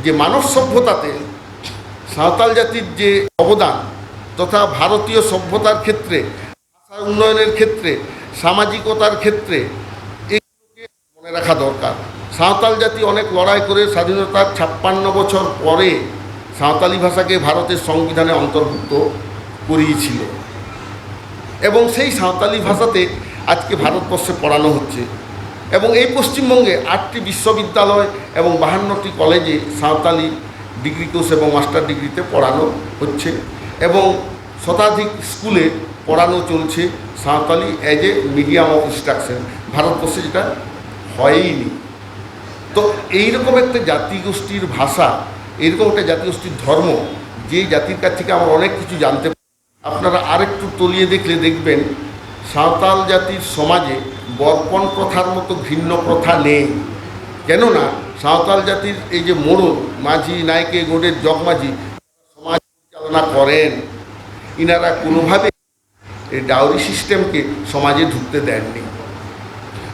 যে মানব সভ্যতাতে সাঁওতাল জাতির যে অবদান তথা ভারতীয় সভ্যতার ক্ষেত্রে, ভাষার উন্নয়নের ক্ষেত্রে, সামাজিকতার ক্ষেত্রে এইগুলোকে মনে রাখা দরকার। সাঁওতাল জাতি অনেক লড়াই করে স্বাধীনতার 56 বছর পরে সাঁওতালি ভাষাকে ভারতের সংবিধানে অন্তর্ভুক্ত করিয়েছিল এবং সেই সাঁওতালি ভাষাতে আজকে ভারতবর্ষে পড়ানো হচ্ছে এবং এই পশ্চিমবঙ্গে 8টি বিশ্ববিদ্যালয় এবং 52টি কলেজে সাঁওতালি ডিগ্রি কোর্স এবং মাস্টার ডিগ্রিতে পড়ানো হচ্ছে এবং শতাধিক স্কুলে পড়ানো চলছে Santali as a medium of instruction. ভারতবর্ষে যেটা হয়ইনি। তো এইরকম একটা জাতিগোষ্ঠীর ভাষা, এইরকম একটা জাতিগোষ্ঠীর ধর্ম, যে জাতির কাছ থেকে আমরা অনেক কিছু জানতে পারি। আপনারা আরেকটু তলিয়ে দেখলে দেখবেন সাঁওতাল জাতির সমাজে বর্পণ প্রথার মতো ঘৃণ্য প্রথা নেই। কেননা সাঁওতাল জাতির এই যে মোড়ল, মাঝি, নায়কে, গোডের জগমাঝি সমাজ পরিচালনা করেন, ইনারা কোনোভাবে এই ডাউরি সিস্টেমকে সমাজে ঢুকতে দেননি।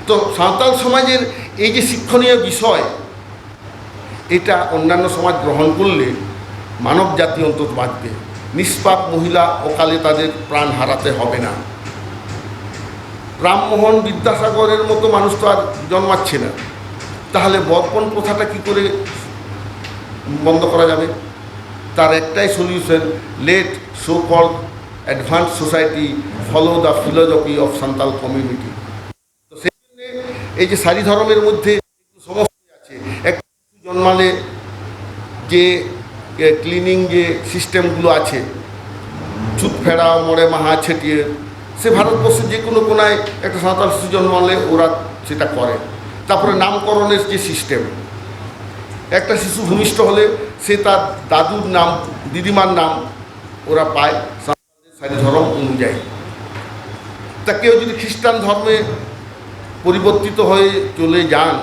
তো সাঁওতাল সমাজের এই যে শিক্ষণীয় বিষয়, এটা অন্যান্য সমাজ গ্রহণ করলে মানব জাতি অন্তত বাঁচবে। নিষ্পাপ মহিলা অকালে তাদের প্রাণ হারাতে হবে না। রামমোহন, বিদ্যাসাগরের মতো মানুষ তো আর জন্মাচ্ছে না। তাহলে বর্পণ প্রথাটা কী করে বন্ধ করা যাবে? তার একটাই solution, let so called advanced society follow the philosophy of Santhal community. তো সেই জন্য এই যে সারি ধর্মের মধ্যে সমস্যা আছে, একটা জন্মালে যে ক্লিনিং যে সিস্টেমগুলো আছে, ছুত ফেরা, মরে মাহা ছেটিয়ে, সে ভারতবর্ষের যে কোনো কোনায় একটা সাঁওতাল শিশু জন্মালে ওরা সেটা করে। তারপরে নামকরণের যে সিস্টেম, একটা শিশু ভূমিষ্ঠ হলে সে তার দাদুর নাম, দিদিমার নাম ওরা পায় সারি ধর্ম অনুযায়ী। তা কেউ যদি খ্রিস্টান ধর্মে পরিবর্তিত হয়ে চলে যান,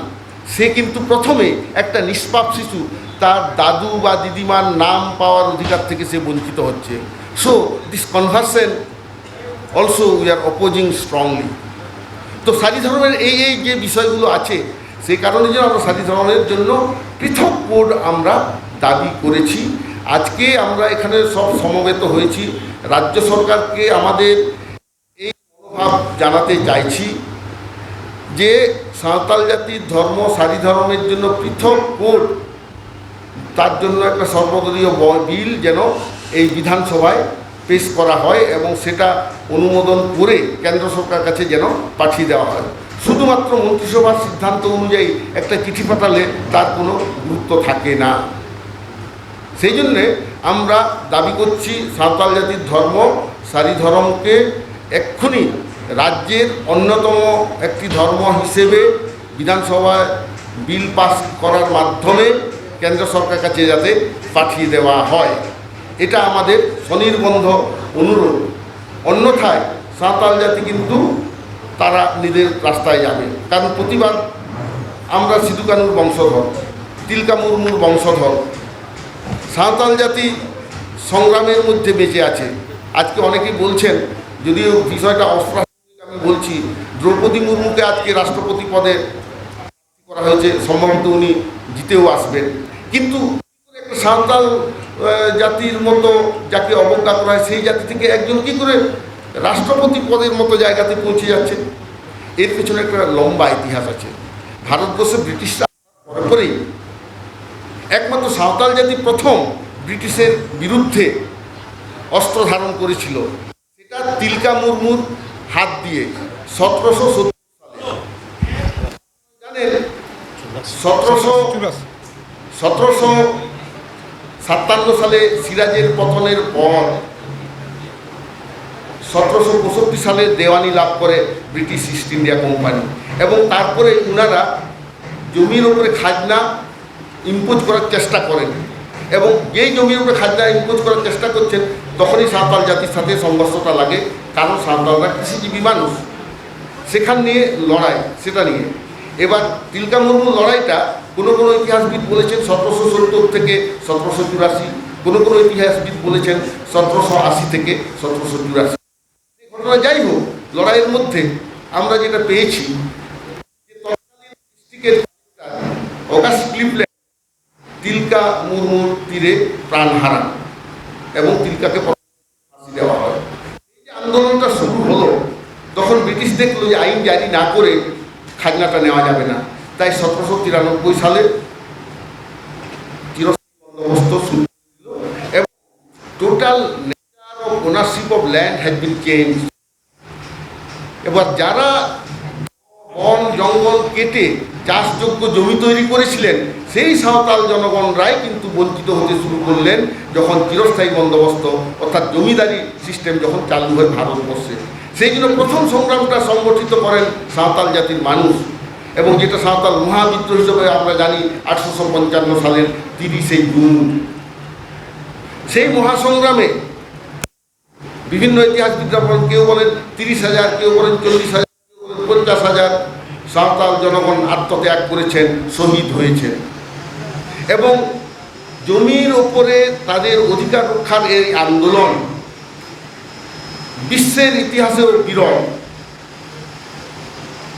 সে কিন্তু প্রথমে একটা নিষ্পাপ শিশু তার দাদু বা দিদিমার নাম পাওয়ার অধিকার থেকে সে বঞ্চিত হচ্ছে। So this conversion also we are opposing strongly. তো সারি ধর্মের এই যে বিষয়গুলো আছে, সেই কারণে যেন আমরা সারি ধর্মের জন্য পৃথক কোড আমরা দাবি করেছি। আজকে আমরা এখানে সব সমবেত হয়েছি। রাজ্য সরকারকে আমাদের এই মনোভাব জানাতে চাইছি যে সাঁওতাল জাতির ধর্ম, সারি ধর্মের জন্য পৃথক কোড, তার জন্য একটা সর্বদলীয় বিল যেন এই বিধানসভায় পেশ করা হয় এবং সেটা অনুমোদন করে কেন্দ্র সরকারের কাছে যেন পাঠিয়ে দেওয়া হয়। শুধুমাত্র মন্ত্রিসভার সিদ্ধান্ত অনুযায়ী একটা চিঠি পাঠালে তার কোনো গুরুত্ব থাকে না। সেই জন্যে আমরা দাবি করছি সাঁওতাল জাতির ধর্ম, সারি ধর্মকে এক্ষুনি রাজ্যের অন্যতম একটি ধর্ম হিসেবে বিধানসভায় বিল পাস করার মাধ্যমে কেন্দ্র সরকারের কাছে যাতে পাঠিয়ে দেওয়া হয়, এটা আমাদের স্বনির্বন্ধ অনুরোধ। অন্যথায় সাঁওতাল জাতি কিন্তু তারা নিজের রাস্তায় যাবে। কারণ প্রতিবাদ, আমরা সিধু কানুর বংশধর, তিলকা মুর্মুর বংশধর, সাঁওতাল জাতি সংগ্রামের মধ্যে বেঁচে আছে। আজকে অনেকেই বলছেন, যদিও বিষয়টা অপ্রাসঙ্গিক আমি বলছি, দ্রৌপদী মুর্মুকে আজকে রাষ্ট্রপতি পদে করা হয়েছে, সম্ভবত উনি জিতেও আসবেন। কিন্তু একটা সাঁওতাল জাতির মতো যাকে অবজ্ঞা করা হয়, সেই জাতি থেকে একজন কী করে রাষ্ট্রপতি পদের মতো জায়গাতে পৌঁছে যাচ্ছে? এর পেছনে একটা লম্বা ইতিহাস আছে। ভারতবর্ষে ব্রিটিশরা পরেই একমাত্র সাঁওতাল জাতি প্রথম ব্রিটিশের বিরুদ্ধে অস্ত্র ধারণ করেছিল, সেটা তিলকা মুর্মুর হাত দিয়ে 1770 সালে। জানেন 1757 সালে সিরাজের পতনের পর 1765 সালে দেওয়ানি লাভ করে ব্রিটিশ ইস্ট ইন্ডিয়া কোম্পানি এবং তারপরে ওনারা জমির উপরে খাজনা ইম্পোজ করার চেষ্টা করেন এবং যেই জমির উপরে খাজনা ইম্পোজ করার চেষ্টা করছেন তখনই সাঁওতাল জাতির সাথে সংঘর্ষটা লাগে। কারণ সাঁওতালরা কৃষিজীবী মানুষ, সেখান নিয়ে লড়াই, সেটা নিয়ে। এবার তিলকা মুর্মুর লড়াইটা কোনো ইতিহাসবিদ বলেছেন 1770 থেকে 1784, কোনো ইতিহাসবিদ বলেছেন 1780 থেকে 1784। ঘটনা যাই হোক, লড়াইয়ের মধ্যে আমরা যেটা পেয়েছি যে তৎকালীন ডিস্ট্রিক্টের অগাস্ট ক্লিভল্যান্ড তিলকা তিলকা মুর্মুর তীরে প্রাণ হারান এবং তিলকাকে ফাঁসি দেওয়া হয়। এই যে আন্দোলনটা শুরু হলো, তখন ব্রিটিশ দেখলো যে আইন জারি না করে খাজনাটা নেওয়া যাবে না, তাই 1793 সালে চিরস্থায়ী বন্দোবস্ত শুরু হল এবং total nature of ownership of land has been change. এবার যারা বন জঙ্গল কেটে চাষযোগ্য জমি তৈরি করেছিলেন, সেই সাঁওতাল জনগণরাই কিন্তু বঞ্চিত হতে শুরু করলেন যখন চিরস্থায়ী বন্দোবস্ত অর্থাৎ জমিদারি সিস্টেম যখন চালু হয় ভারতবর্ষে। সেই জন্য প্রথম সংগ্রামটা সংগঠিত করেন সাঁওতাল জাতির মানুষ, এবং যেটা সাঁওতাল মহাবিদ্রোহ হিসেবে আমরা জানি 1855 সালের 30শে জুন। সেই মহাসংগ্রামে বিভিন্ন ইতিহাসবিদরা বলেন, কেউ বলেন 30,000, কেউ বলেন 40,000, কেউ বলেন 50,000 সাঁওতাল জনগণ আত্মত্যাগ করেছেন, শহীদ হয়েছেন। এবং জমির ওপরে তাদের অধিকার রক্ষার এই আন্দোলন বিশ্বের ইতিহাসেও বিরল।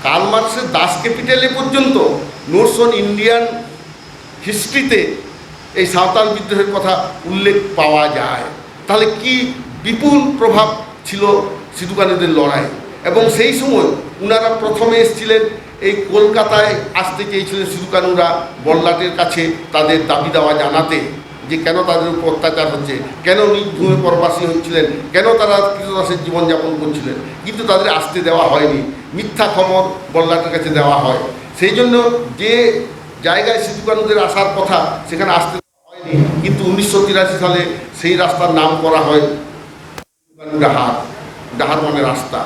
কার্ল মার্কসের দাস ক্যাপিটালে পর্যন্ত নোটস অন ইন্ডিয়ান হিস্ট্রিতে এই সাঁওতাল বিদ্রোহের কথা উল্লেখ পাওয়া যায়। তাহলে কি বিপুল প্রভাব ছিল সিধু কানুদের লড়াই। এবং সেই সময় উনারা প্রথমে এসেছিলেন এই কলকাতায়, আসতে চেয়েছিলেন সিধু কানুরা বড়লাটের কাছে তাদের দাবি দাওয়া জানাতে, যে কেন তাদের উপর অত্যাচার হচ্ছে, কেন নির্ভূমি পরবাসী হচ্ছিলেন, কেন তারা কৃতদাসের জীবনযাপন করছিলেন, কিন্তু তাদের আসতে দেওয়া হয়নি। মিথ্যা খবর বড়লাটের কাছে দেওয়া হয়। সেই জন্য যে জায়গায় সিধু কানুদের আসার কথা সেখানে আসতে দেওয়া হয়নি, কিন্তু 1983 সালে সেই রাস্তার নাম করা হয় ডাহার। ডাহার মানে রাস্তা।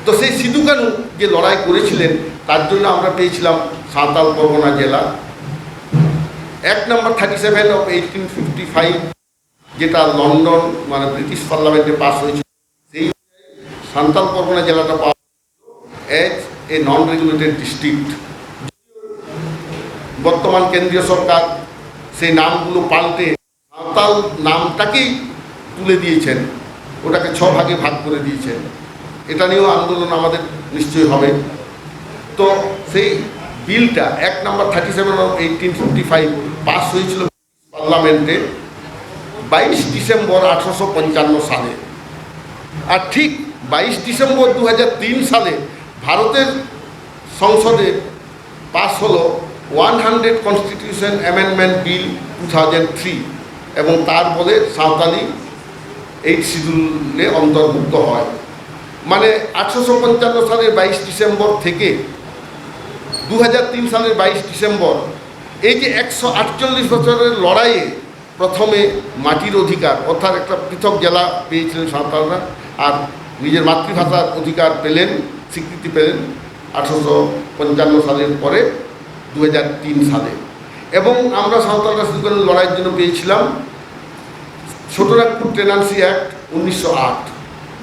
তো সেই সিধু কানু যে লড়াই করেছিলেন তার জন্য আমরা পেয়েছিলাম সাঁওতাল পরগনা জেলা। অ্যাক্ট নাম্বার 37 অফ 1855, যেটা লন্ডন মানে ব্রিটিশ পার্লামেন্টে পাস হয়েছিল, সেই সাঁওতাল পরগনা জেলাটা পাওয়া as a non regulated district. বর্তমান কেন্দ্রীয় সরকার সেই নামগুলো পাল্টে সাঁওতাল নামটাকেই তুলে দিয়েছেন, ওটাকে 6 ভাগে ভাগ করে দিয়েছেন। এটা নিয়েও আন্দোলন আমাদের নিশ্চয়ই হবে। তো সেই বিলটা অ্যাক্ট নাম্বার 37 অফ 1855 পাস হয়েছিল পার্লামেন্টে 22 ডিসেম্বর 1855 সালে। আর ঠিক 22 ডিসেম্বর 2003 সালে ভারতের সংসদে পাস হলো 100 কনস্টিটিউশন অ্যামেন্ডমেন্ট বিল 2003, এবং তার বলে সাঁওতালি 8 শিডিউলে অন্তর্ভুক্ত হয়। মানে 1855 সালের 22 ডিসেম্বর থেকে 2003 সালের 22 ডিসেম্বর, এই যে 148 বছরের লড়াইয়ে প্রথমে মাটির অধিকার অর্থাৎ একটা পৃথক জেলা পেয়েছিলেন সাঁওতালরা, আর নিজের মাতৃভাষার অধিকার পেলেন, স্বীকৃতি পেলেন 1855 সালের পরে 2003 সালে। এবং আমরা সাঁওতালরা সিধু কানুর লড়াইয়ের জন্য পেয়েছিলাম ছোটনাগপুর টেনান্সি অ্যাক্ট 1908,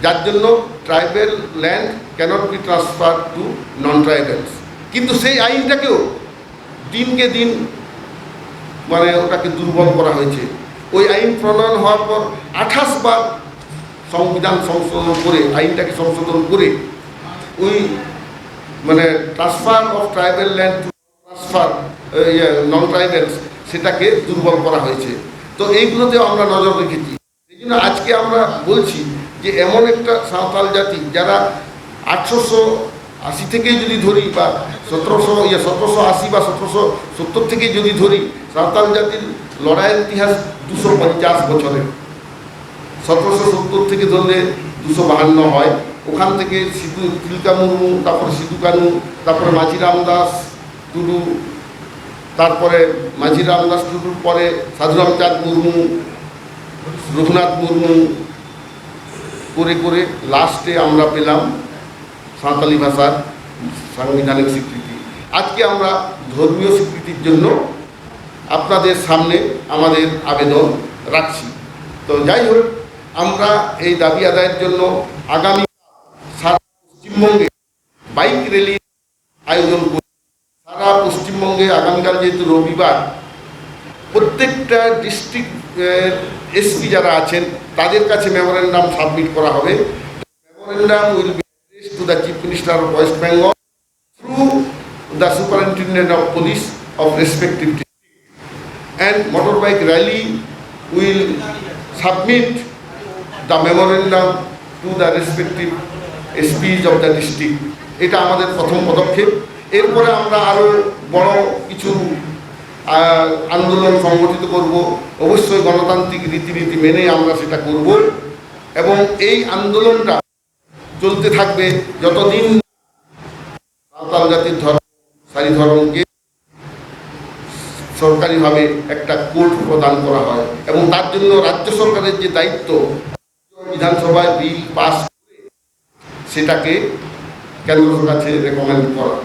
যার জন্য tribal land cannot be transfer to non tribals. কিন্তু সেই আইনটাকেও দিনকে দিন মানে ওটাকে দুর্বল করা হয়েছে। ওই আইন প্রণয়ন হওয়ার পর 28 বার সংবিধান সংশোধন করে, আইনটাকে সংশোধন করে ওই মানে transfer of tribal land to transfer non tribals সেটাকে দুর্বল করা হয়েছে। তো এইগুলোতেও আমরা নজর রেখেছি। সেই জন্য আজকে আমরা বলছি যে এমন একটা সাঁওতাল জাতি যারা 1880 থেকেই যদি ধরি বা 1780 বা 1770 থেকেই যদি ধরি, সাঁওতাল জাতির লড়াইয়ের ইতিহাস 250 বছরের। 1770 থেকে ধরলে 252 হয়। ওখান থেকে তিলকা মুর্মু, তারপরে সিধু কানু, তারপরে মাঝি রামদাস টুডু, তারপরে মাঝি রামদাস টুডুর পরে সাধুরামচাঁদ মুর্মু, রঘুনাথ মুর্মু, করে করে লাস্টে আমরা পেলাম সাঁওতালি ভাষার সাংবিধানিক স্বীকৃতি। আজকে আমরা ধর্মীয় স্বীকৃতির জন্য আপনাদের সামনে আমাদের আবেদন রাখছি। তো যাই হোক, আমরা এই দাবি আদায়ের জন্য আগামী সারা পশ্চিমবঙ্গে বাইক র্যালি আয়োজন করি। সারা পশ্চিমবঙ্গে আগামীকাল যেহেতু রবিবার, প্রত্যেকটা ডিস্ট্রিক্ট এসপি যারা আছেন তাদের কাছে মেমোরেন্ডাম সাবমিট করা হবে। Memorandum will be addressed to the chief minister of West Bengal through the superintendent of police of respective district, and motorbike rally will submit the memorandum to the respective SPs of the district. এটা আমাদের প্রথম পদক্ষেপ। এরপরে আমরা আরও বড় কিছু আন্দোলন সংগঠিত করব, অবশ্যই গণতান্ত্রিক রীতিনীতি মেনে আমরা সেটা করব এবং এই আন্দোলনটা চলতে থাকবে যতদিন সাঁওতাল জাতির ধর্ম সারি ধর্মকে সরকারিভাবে একটা কোড প্রদান করা হয় এবং তার জন্য রাজ্য সরকারের যে দায়িত্ব বিধানসভায় বিল পাস করে সেটাকে কেন্দ্রের কাছে রেকমেন্ড করা।